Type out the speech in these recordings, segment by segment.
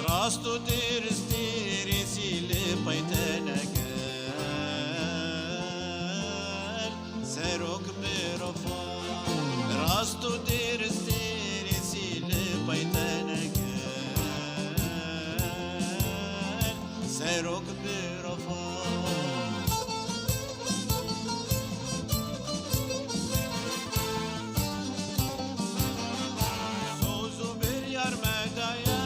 راست و درستی پیتنکل سروک برفا راست و درستی پیتنکل سروک برفا سوزو بر یار مدایا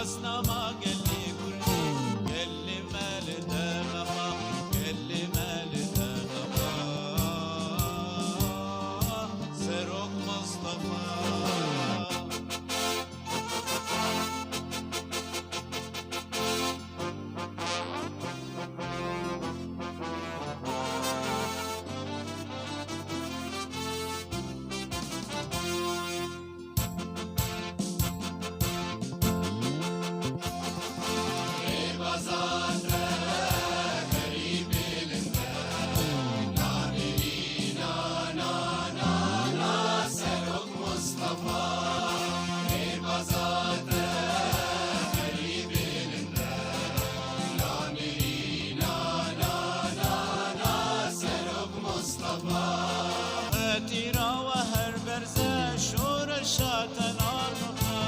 أصنما قلي كردي قلي مال دمخا قلي مال دمخا سروك مصطفى تیرا و هر برزه شور شاتن آرمفا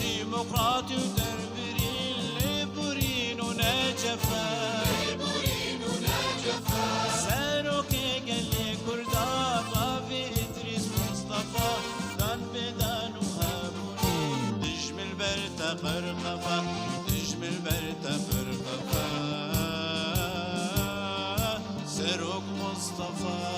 دیمقراطی و دربرین لبورین و نجفه سروکی گلی کردا بابی ادریس مصطفى دان بدان و همونی دجمل برتا قرقفا دجمل برتا قرقفا سروك مصطفى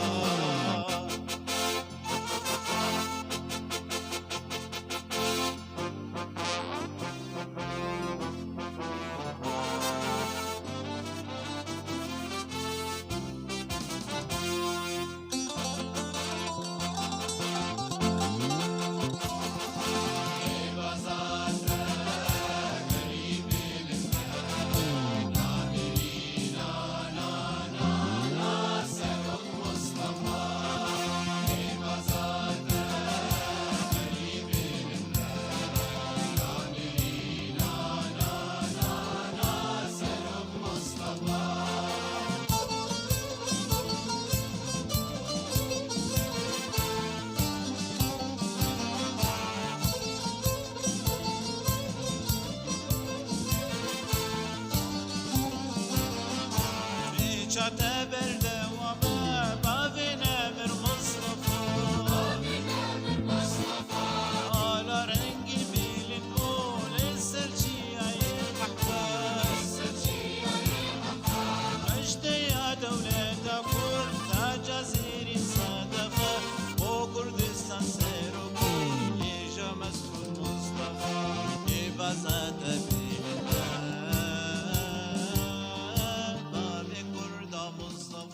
شات برده وما بابنا من مصطفى على رنج ميل نقول السرجي عين محباس مجد يا دولة كرد جزيرة صدفة وكردستان سيروكي يجا مسكون مصطفى يبازات بيلنا مصطفى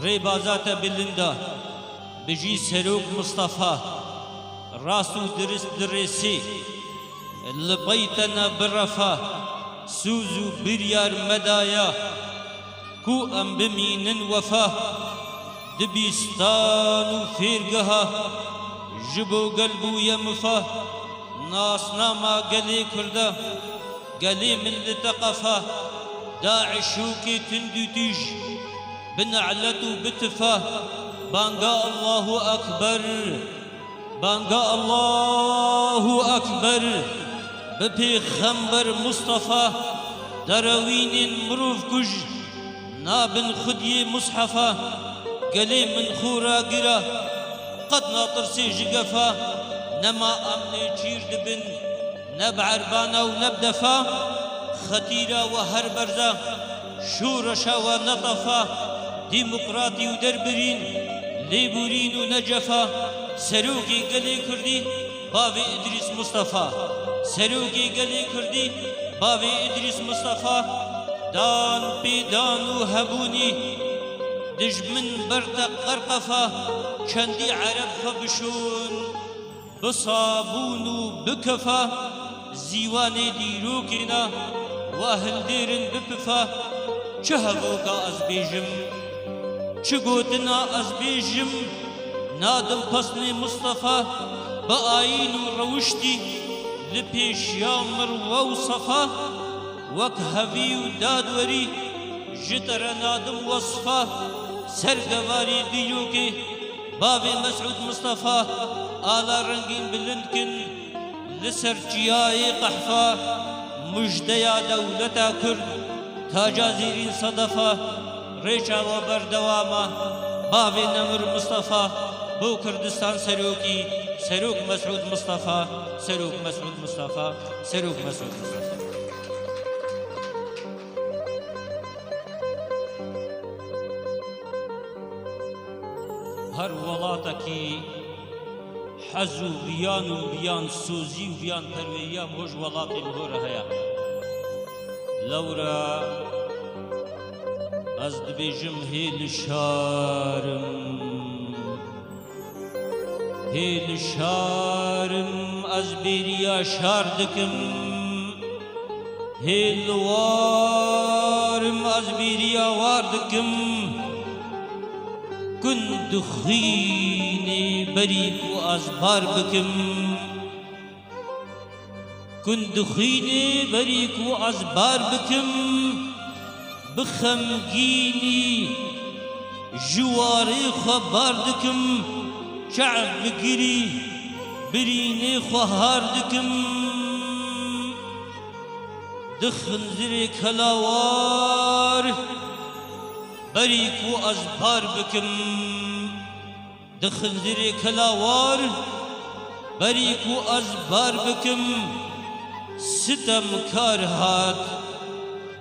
رێبازاتە بلندا بژی سەرۆک مستەفا ڕاست و درست درێسێ لە بەیتەنە بڕەفا سوز و بریار مەدایە کو ئەم بمینن وەفا دبیستان و فێرگەها ji bo gel bûye mifa nasnama gelê Kurda gelê millete qefa Daeş şûkê tund û tîj bi ne'let û bi tifa banga Allahu Ekber banga Allahu Ekber bi pêxember Mustafa derawînên mirov kuj nabin xudiyê mushefa gelê min xûra gira قد ناطرسي جقفا نما أمني چير دبن نب عربانا ونب دفا خطيرة وهر برزا شورشا ونطفا ديمقراطي ودربرين ليبورين ونجفا سروقي قلي كردي بابي إدريس مصطفى سروقي قلي كردي بابي إدريس مصطفى دان بيدان وهبوني دجمن برتق غرقفا چندی عرب خبشون بصابون و بکفا زیوان دیروکینا و اهل دیرن بپفا چه هفوکا از بیجم چه گوتنا از بیجم نادم پسن مصطفى با آیین و روشتی لپیشیا مروه و صفا وک هوی و دادوری جتر نادم وصفا سرگواری دیروکی بابي مسعود مصطفى آلا رنگين بلندكن لسر جياي قحفا مجديا دولتا كرد تاجا زيرين صدفا ريشا وبردواما بابي نمر مصطفى بو كردستان سروكي سروك مسعود مصطفى سروك مسعود مصطفى سروك مسعود مصطفى هر ولاتکی حز و ویان و ویان سوزی و ویان پروییا موج ولاتی مهوره هیا لورا از دبیجم هیل شارم از بیریا شاردکم هیل وارم از بیریا واردکم كن دخيني بريك وأزبار بكم كن دخيني بريك وأزبار بكم بخمجيني جواري خبار دكم شعب بقري بريني خهار دكم دخن زري كلاوار بريك وأزبار بكم دخل زري كلاوار بريك وأزبار بكم ستم كارهات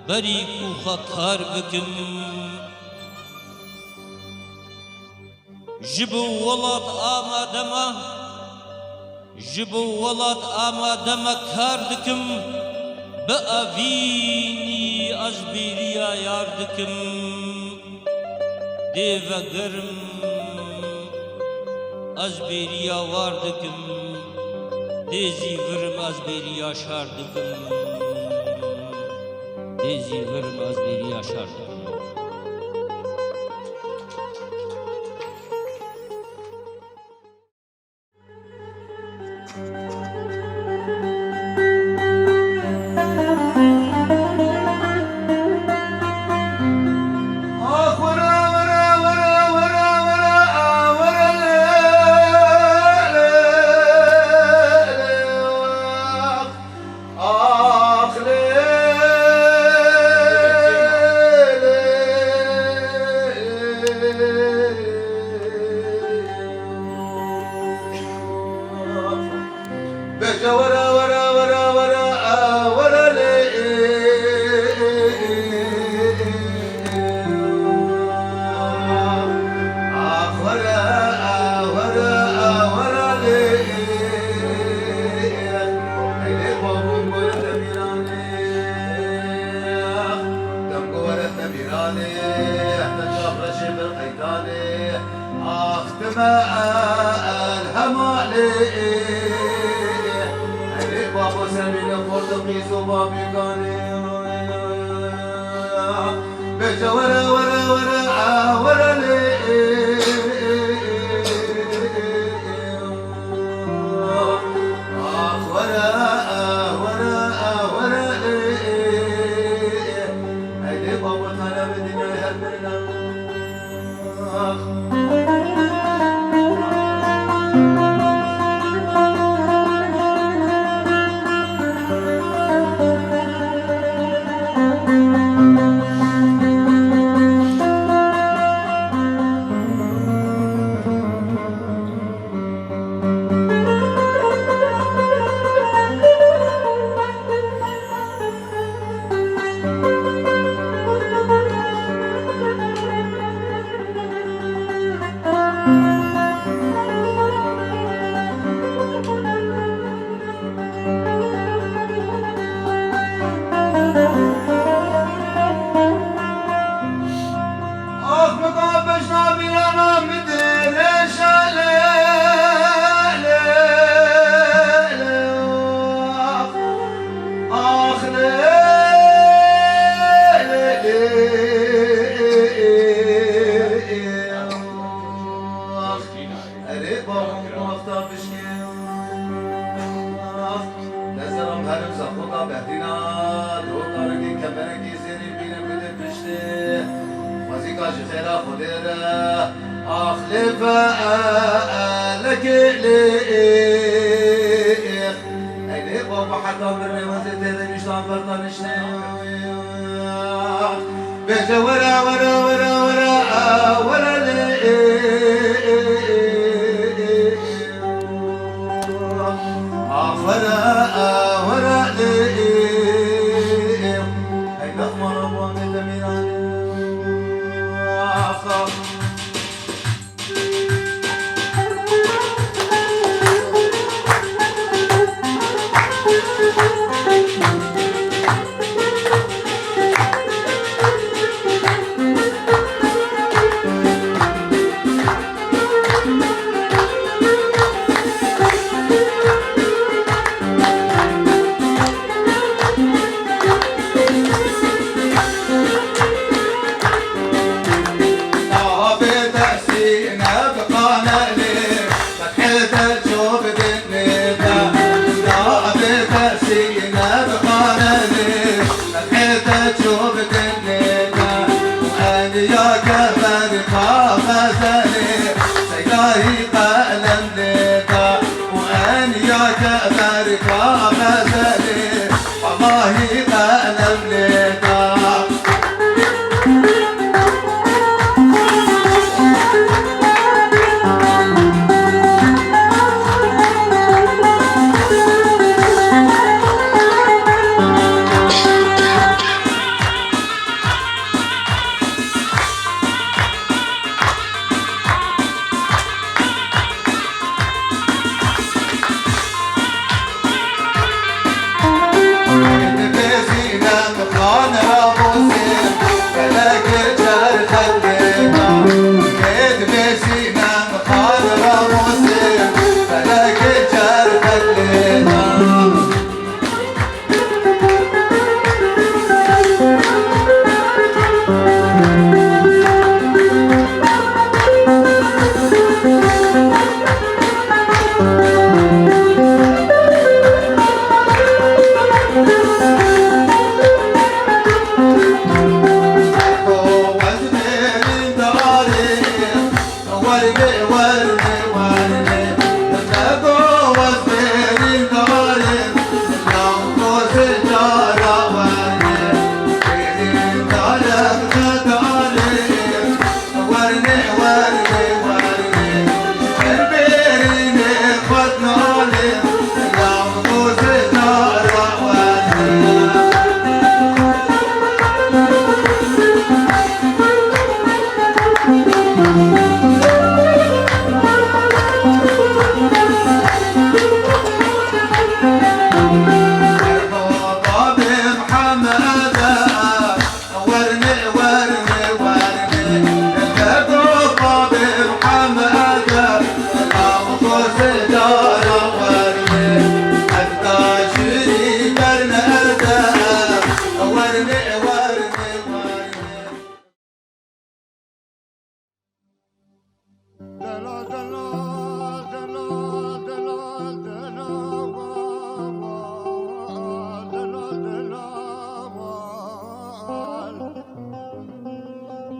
بريك وخكار بكم جبو ولات آمادما جبو ولات آمادما كاردكم بأبيني أزبيريا ياردكم دیو گرم از بیریا واردکم دیزی ورم از بیریا شاردکم دیزی ورم از بیریا شاردکم نبيراني احتجاب رشيب القيتاني اختمع الهمالي عليك بابو سبيل البرتقيس وبابي كاني بيجا ورا ورا ورا ورا لي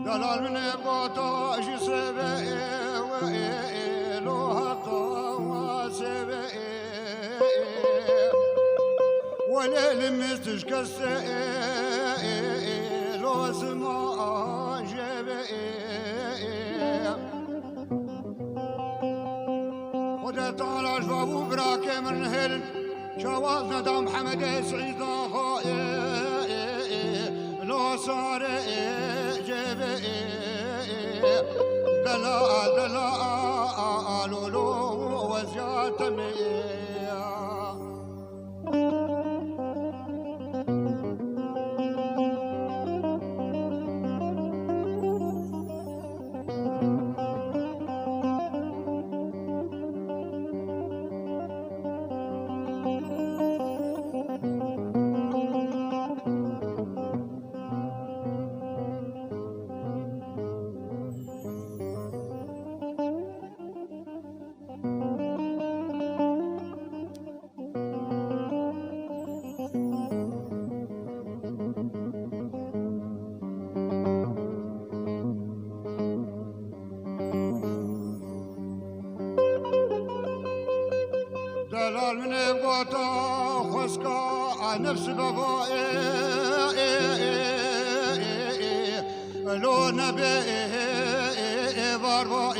دلال من بوتا جسبه لو هطا سبه ولا لمستش كسه لو سما جبه خدا تعالى جوابو براك من هيرن شواز ندى محمد سعيد لو صار جبه دلال دلال لو وزيات ميا دلال من بوتا خسكا نفس بابا لو نبي باربا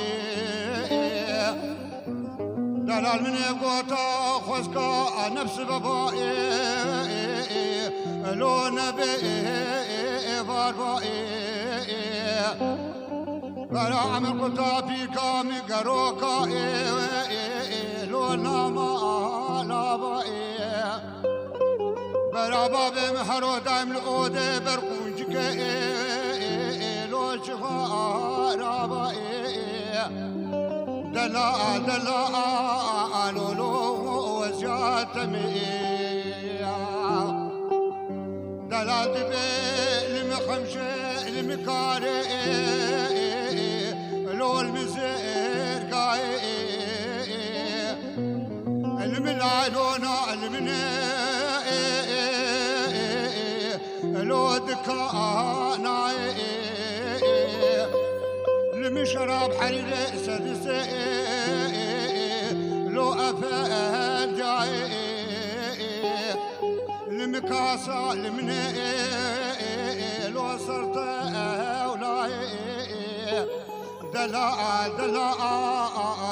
دلال من بوتا خسكا نفس بابا لو نبي باربا برا عمل قطع في كامي قروكا لو نما لابا برا باب محرو دايم الأودة برقونجك لو شفا رابا دلا دلا لولو وزيات ميا دلا دبي لمخمشة لمكاري لو المزير قاي الملالونا المني لو دكانا المشرب حرير سدس لو أفل جاي المكاسة المني لو صرت أولاي دلا دلا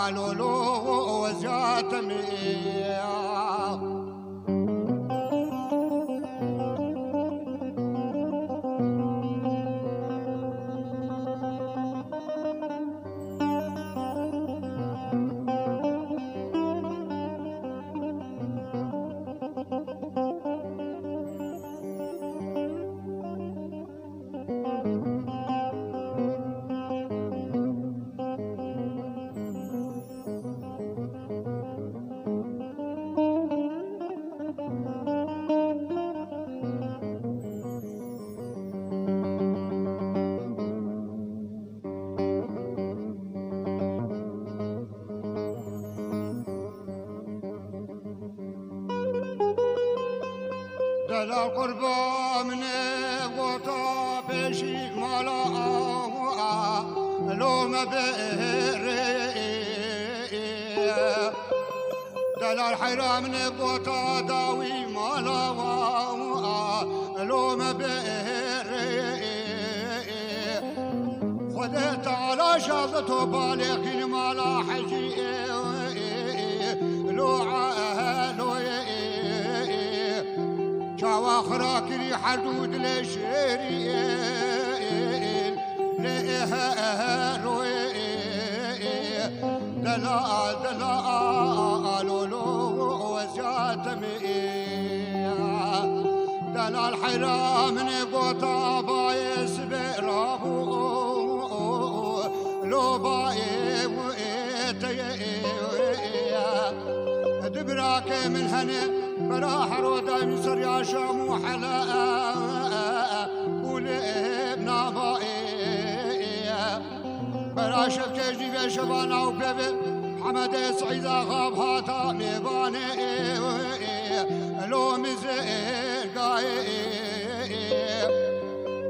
لولو وزيات ميا دلا قربا من غوطا بشي مالا لو ما بيري دلا الحيرة من غوطا داوي مالا لو ما بيري خدت على شاطته بالغ مالا حجي لو عالو واخراكري حدود لشريين لها دلا دلا لولو وزيات ميا دلا الحيرة من قطع بايس برابو لو باي دبراك من هنا براح رودا مصر يا شام وحلا ولبنا باي براش بكجي بشبانا وبيبي حمد سعيد غاب هاتا ميباني لو مزير قاي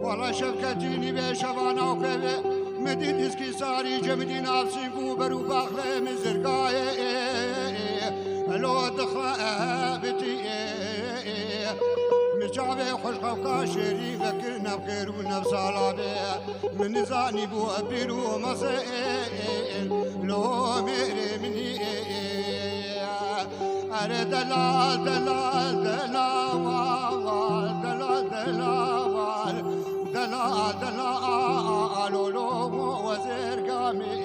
والله شبكتيني بشبانا وكبه مدي ديسكي ساري جمدي نفسي كوبر وباخله من زرقايه لو دخابتي مجابي خوش خوكا شريفك نبكر ونفس علابي من زاني بو أبيرو مسائل لو ميري مني أري دلال دلال دلال دلال دلال دلال دلال لولو وزير قامي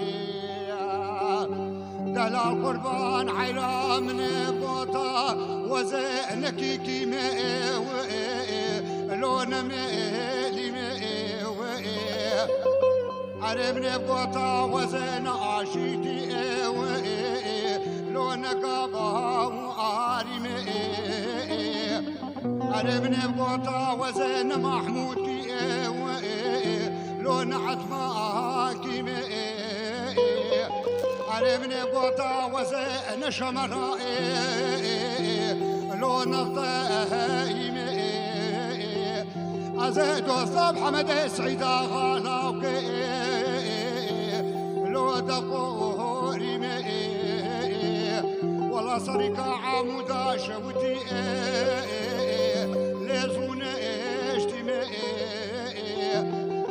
دلال قربان حيرا من بوطا وزينك كيمي لون ميلي مي عربني بوطا وزين عاشيتي لون قابا وعاري مي عربني بوطا وزين محمود كي لون عتما كيمي عربني بوطا وزين شمرائي لون الطايمي أزيد وصاب حمد سعيدة غلاوكي لو دقوري مي والله صريكا عمودا شودي ليزون اشتمي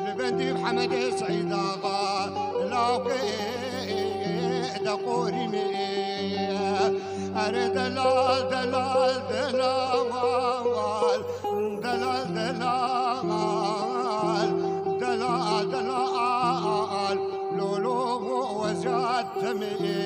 لبندي بحمد سعيدة غلاوكي دقوري مي أري دلال دلال دلال دلال دلال دلال دلال لولو وزاد تمي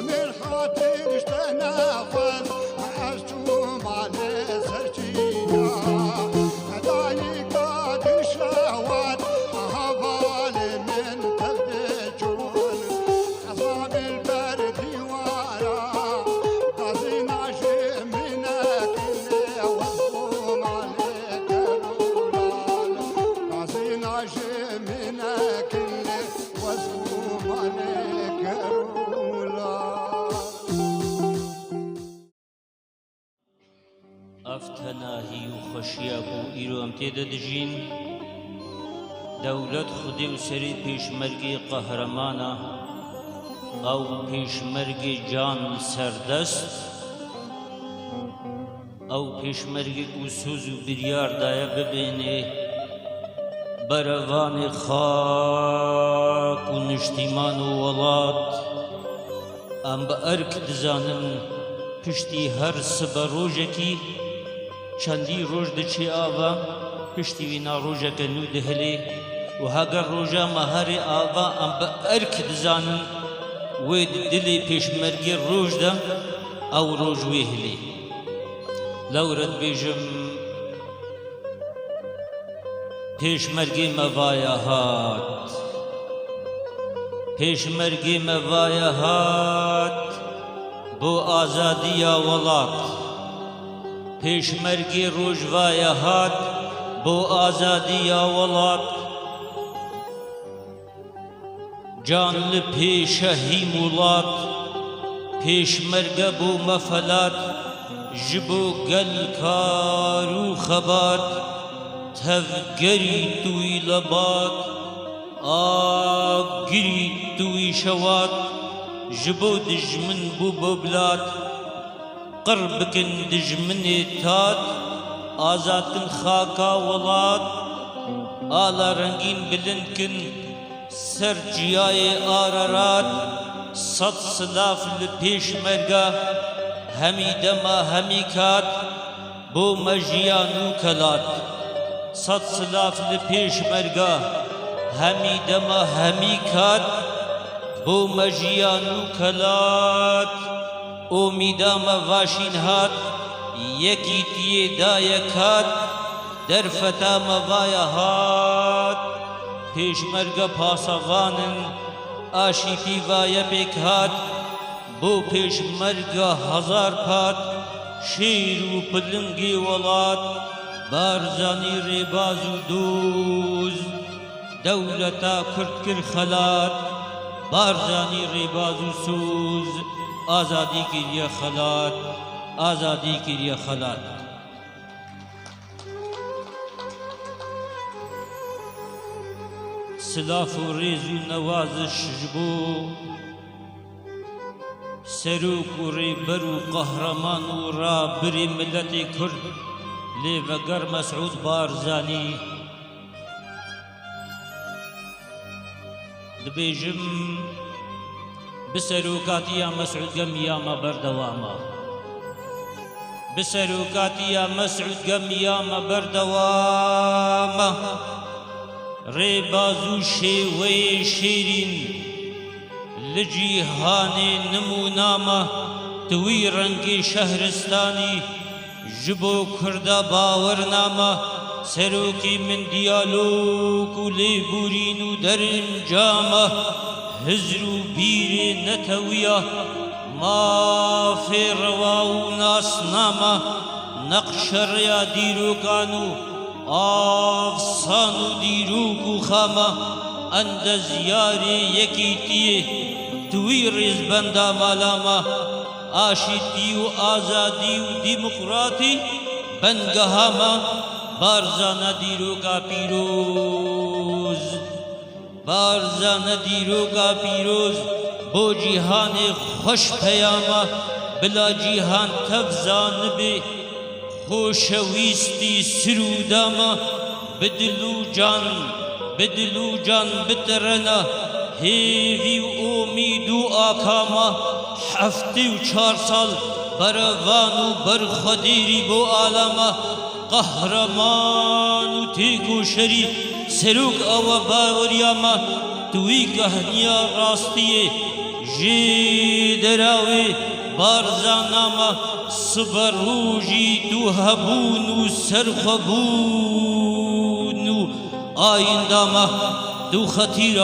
من خاطر اشتناخذ عشتم على خۆشیە بوو ئیرۆ ئەم تێدە دژین دەولەت خودێ و سەری پێشمەرگی قەهرەمانە ئەو پێشمەرگی جان سەردەست ئەو پێشمەرگی و سوز و بریاردایە ببێنێ بەرەوانی خاک و نیشتیمان و وڵات ئەم بە ئەرک دزانن پشتی هەر سبە ڕۆژێکی چەندی ڕۆژ دەچێ ئاوا پشتی وینا ڕۆژەکە نو دەهلێ و هەگەر ڕۆژە مەهەرێ ئاوا ئەم بە ئەرک دزانن وێ دلێ پێشمەرگی ڕۆژدە ئەو ڕۆژ وێ هلێ لەورەت بێژم پێشمەرگی مەڤایە هات پێشمەرگی مەڤایە هات بۆ ئازادیە وڵات پێشمەرگی ڕۆژڤایە هات بۆ ئازادیە وڵات جان لە پێشە هیم وڵات پێشمەرگە بۆ مەفەلات ji bo gel kar û xebat tevgerî tûî lebat agirî tûî şewat ji bo dijmin bû boblat qir bikin dijminê tat azad kin xaka welat ala rengîn bilind kin ser ciyayê ararat sed silaf li pêşmerga هەمی دەما هەمی کات بۆ مەژیان و کەلات سەد سلاف لە پێشمەرگە هەمی دەما هەمی کات بۆ مەژیان و کەلات ئۆمیدامە ڤاشین هات یەکی تیێدایە کات دەرفەتا مەڤایە هات پێشمەرگە پاسەڤانن ئاشیتی ڤایە بێک هات بۆ پێشمەرگە هەزار پات شیر و پلنگی وڵات بارزانی ڕێباز و دۆز دەولەتا کورد کرد خەلات بارزانی ڕێباز و سوز ئازادی گریە خەلات ئازادی گریە خەلات سلاف و ڕێز و نەوازش بۆ سەرۆک و ڕێبەر و قەهرەمان و ڕابری ملەتی کورد لێڤەگەر مەسعود بارزانی دبێژم بسەرۆکاتیە مەسعود گەمیامە بەردەوامە بسەرۆکاتیە مەسعود گەمیامە بەردەوامە ڕێباز و شێوەیە شێرین لجیهانی نمونامە توی ڕەنگی شەهرستانی ji bo Kurda bawername serokî min diyalog û lêborîn û derincame hizr û bîrê netewiya mafê rewa û nasname neqşereya dîrokan û afsan û dîrok û xame endez yarê yekîtiyê توی ریزبندا مالاما آشیتی و آزادی و دیمقراطی بنگهاما بارزانا دیروگا پیروز بارزانا دیروگا پیروز بو جیهان خوش پیاما بلا جیهان تفزان بی خوشویستی سروداما بدلو جان بترنا هیوی و امید و آکاما هفته و 4 سال بروان و برخدیری بو عالما قهرمان و تیک و شری سروک او باوریاما توی کهنیا راستیه جی دراوی بارزاناما سبروجی تو هبون و سرخبون و آینداما تو خطیر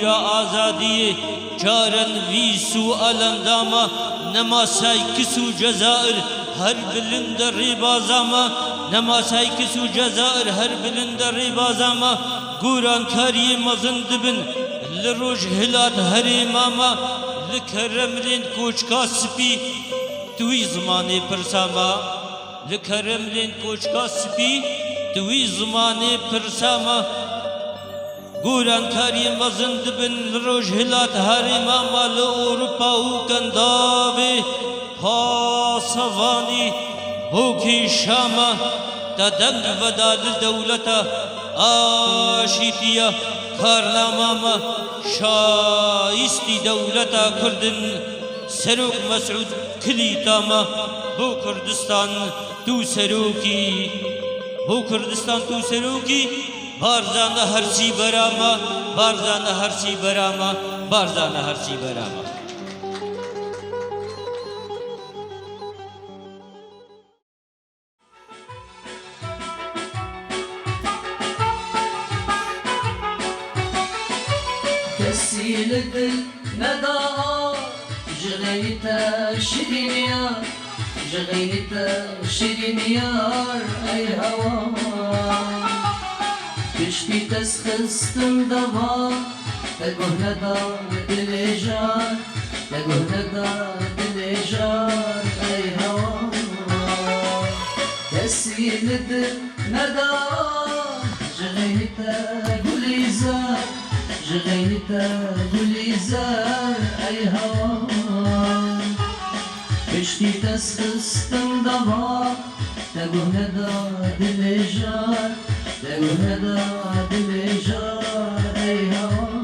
آزادی چارن ویسو النداما نماسای کسو جزائر هر بلند ریبازاما نماسای کسو جزائر هر بلند ریبازاما گوران کاری مزند بن لروج هلات هری ماما لکرمرین کوچکا سپی توی زمانی پرساما لکرم لین کوچکا سپی توی زمانی پرساما گوران کاری مزند بن روش هلات هاری ماما لأوروپا و کنداوی پاسوانی بوکی شاما تا دنگ ودا لدولتا آشیتیا کارناماما شایستی دولتا کردن سروک مسعود کلیتاما بو کردستان تو سروکی بو کردستان تو سروکی بارزان هرچی براما بارزان هرچی براما بارزان هرچی براما كسيل الدل نداء جغيتا شيرينيا جغيتا شيرينيا اي هوا بشتي تسخستن دوا تقول ندا دليجار تقول ندا دليجار اي هوا كسيل الدل نداء جغيتا قليزار جغيتا قليزار اي هوا بشتي تسخستن دوا تقول ندا دليجار تقول ندا دليجار اي هوا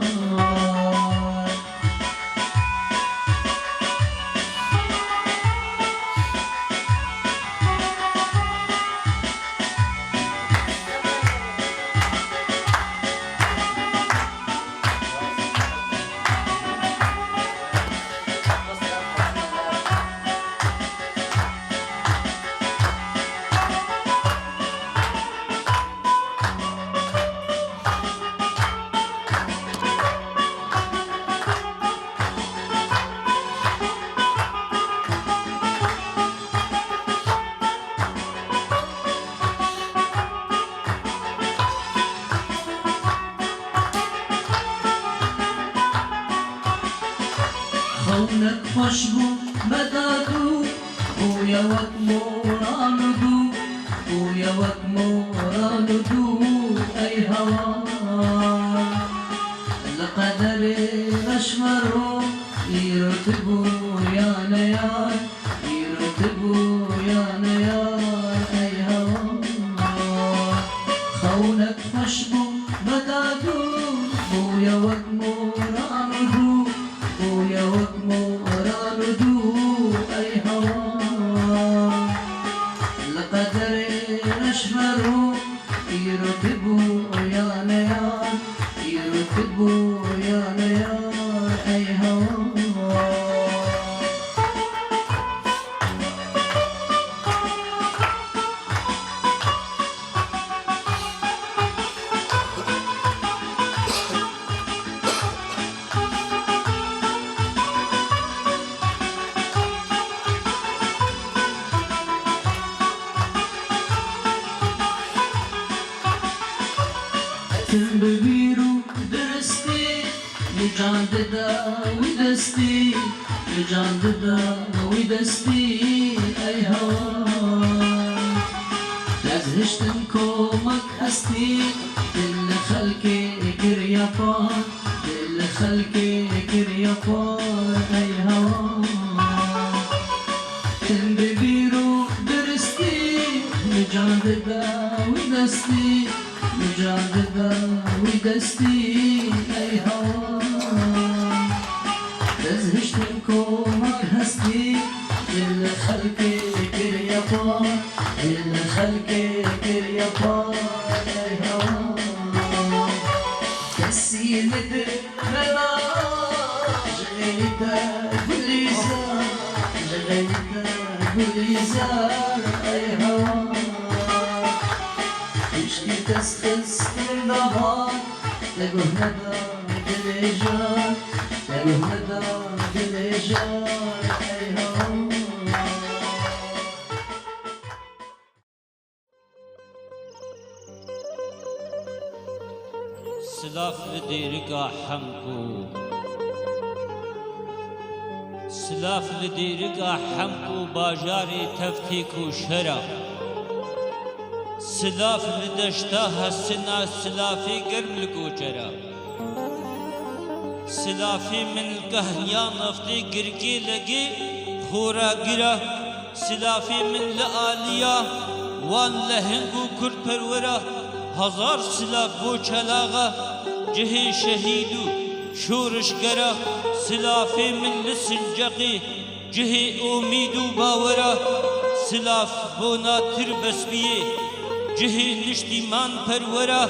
خونك خوشبو مدادو خويا وك مورانودو خويا وك مورانودو اي هوا القدر غشمرو يرتبو يا نيار يرتبو يا نيار اي هوا خونك خوشبو مدادو خويا وك مورانودو خويا وك مورانودو اي هوا القدر اشمرو يرتبو يا نيار يرتبو يا نيار اي هوا تم ببيرو درستي لجان ددا ودستي لجان ددا ودستي اي هوا تزهشتن كومك هستي كل خلقي كريافان كل خلقي كريافان اي هوا تم ببيرو درستي لجان ددا ودستي مجاهدة ودستي اي هوا تزهشت كومك هستي كل خلقي كريافان كل خلقي كريافان اي هوا كسيلة ملا جغيتا قليزار جغيتا قليزار اي هوا عشقي تسخس النهار تقول ندى دليجار تقول ندى دليجار اي هوا سلاف لديرقا حمكو سلاف لديرقا حمقو باجاري تفتيكو شرا سلاف لدشتاها السنة سلافي قرم القوجرا سلافي من القهيان نفتي قرقي لقي خورا قرا سلافي من لآليا وان لهنگو کرد پرورا هزار سلاف بو چلاغا جهي شهيدو شورش گرا سلافي من لسنجقي جهي اميدو باورا سلاف بونا تربس بيه جهي نشتيمان پرورا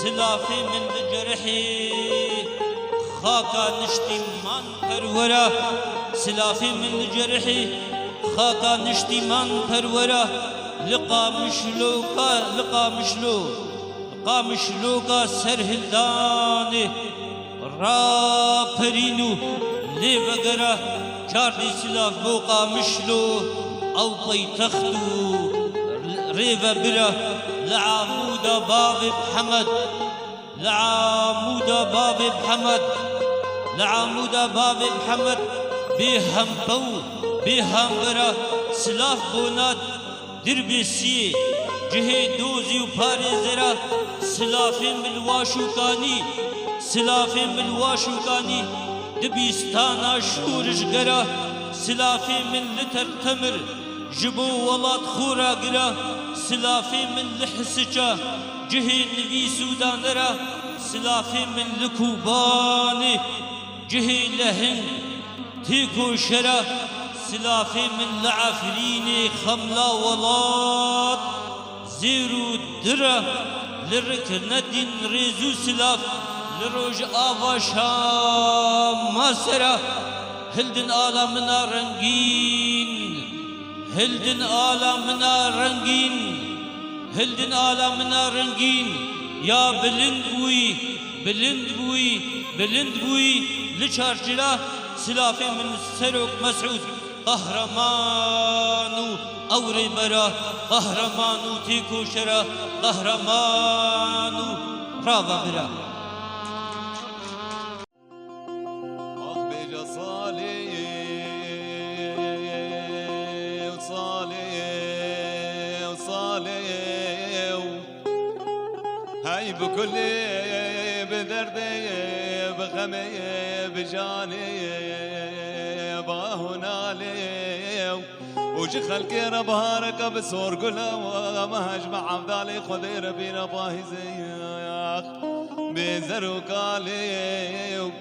سلافي من لجرحي خاكا نشتيمان پرورا سلافي من لجرحي خاكا نشتيمان پرورا لقا مشلوكا سرهلداني را پرینو لی وگرا چاردی سلاف بوقا مشلو او پایتختو ریو برا لعامودا باب محمد لعامودا باب محمد لعامودا باب محمد بهم بو بهم برا سلاف بونات دربی سی جهه دوزی و پارزرا سلافی ملواشوکانی سلافي من واشوكاني دبيستانا شورش قرا سلافي من لتر تمر جبو ولات خورا قرا سلافي من لحسجا جهي نبي سودان را سلافي من لكوباني جهي لهن تيكو شرا سلافي من لعفريني خملا ولات زيرو درا لركندين ريزو سلاف لروج آواشا ماسرا هلدن آلا منا رنگین هلدن آلا منا رنگین هلدن آلا منا رنگین یا بلند بوی بلند بوی بلند بوی لچارجلا سلافي من سروك مسعود قهرمانو أوري برا قهرمانو تيكو شرا قهرمانو رابا برا هاي بكل بدردي بغمي بجاني باهنا لي وجي خلقي ربهارك بسور قلا وما هجمع عبدالي خذي ربينا باهي زياخ بزرو قالي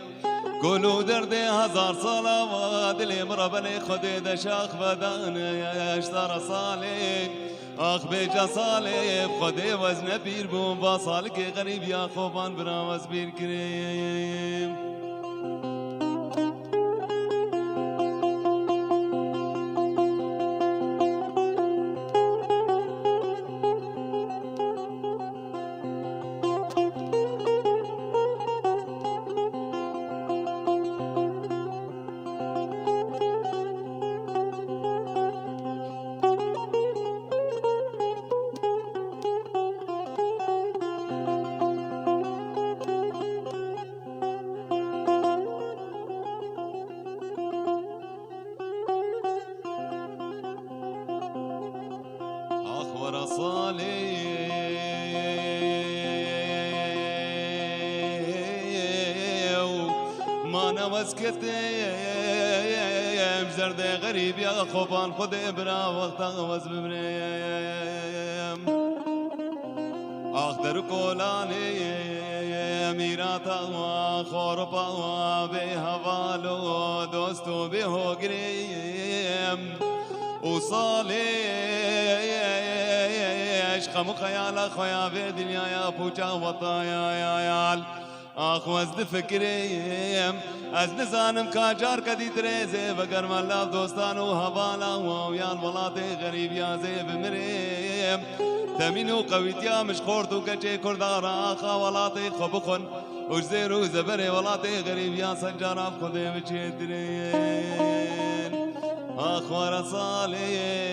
قولوا دردي هزار صلاة دلي مربني خذي دشاخ بداني اشترى صالي آخ بیجا ساله خودی وزن پیر بوم با سال که غریب یا خوبان برامز بیر کریم مسكتي بزرد غريب يا خوبان خذ ابرا وقت غوز ببريم اخضر كولاني ميراتا خوربا بهوالو دوستو بهو قريم وصالي عشق خيال خويا في دنيا يا بوجا وطايا يا يال آخ وزد فکریم از نزانم کاجار کدی تریزه وگر ملاف دوستانو هوالا ویان ولات غریب یازه بمریم تمینو قویتیا مش خورتو کچه کردار آخا ولات خبخون اجزیرو زبره ولات غریب یا سنجارا خده بچه درین آخ ورسالین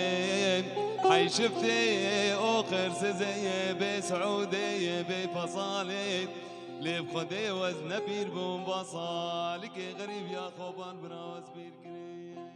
حي شفتي اوخر سزي بسعودي بفصالي لیب خودی وز نپیر بوم با سالی که غریب یا خوبان براوز پیر کری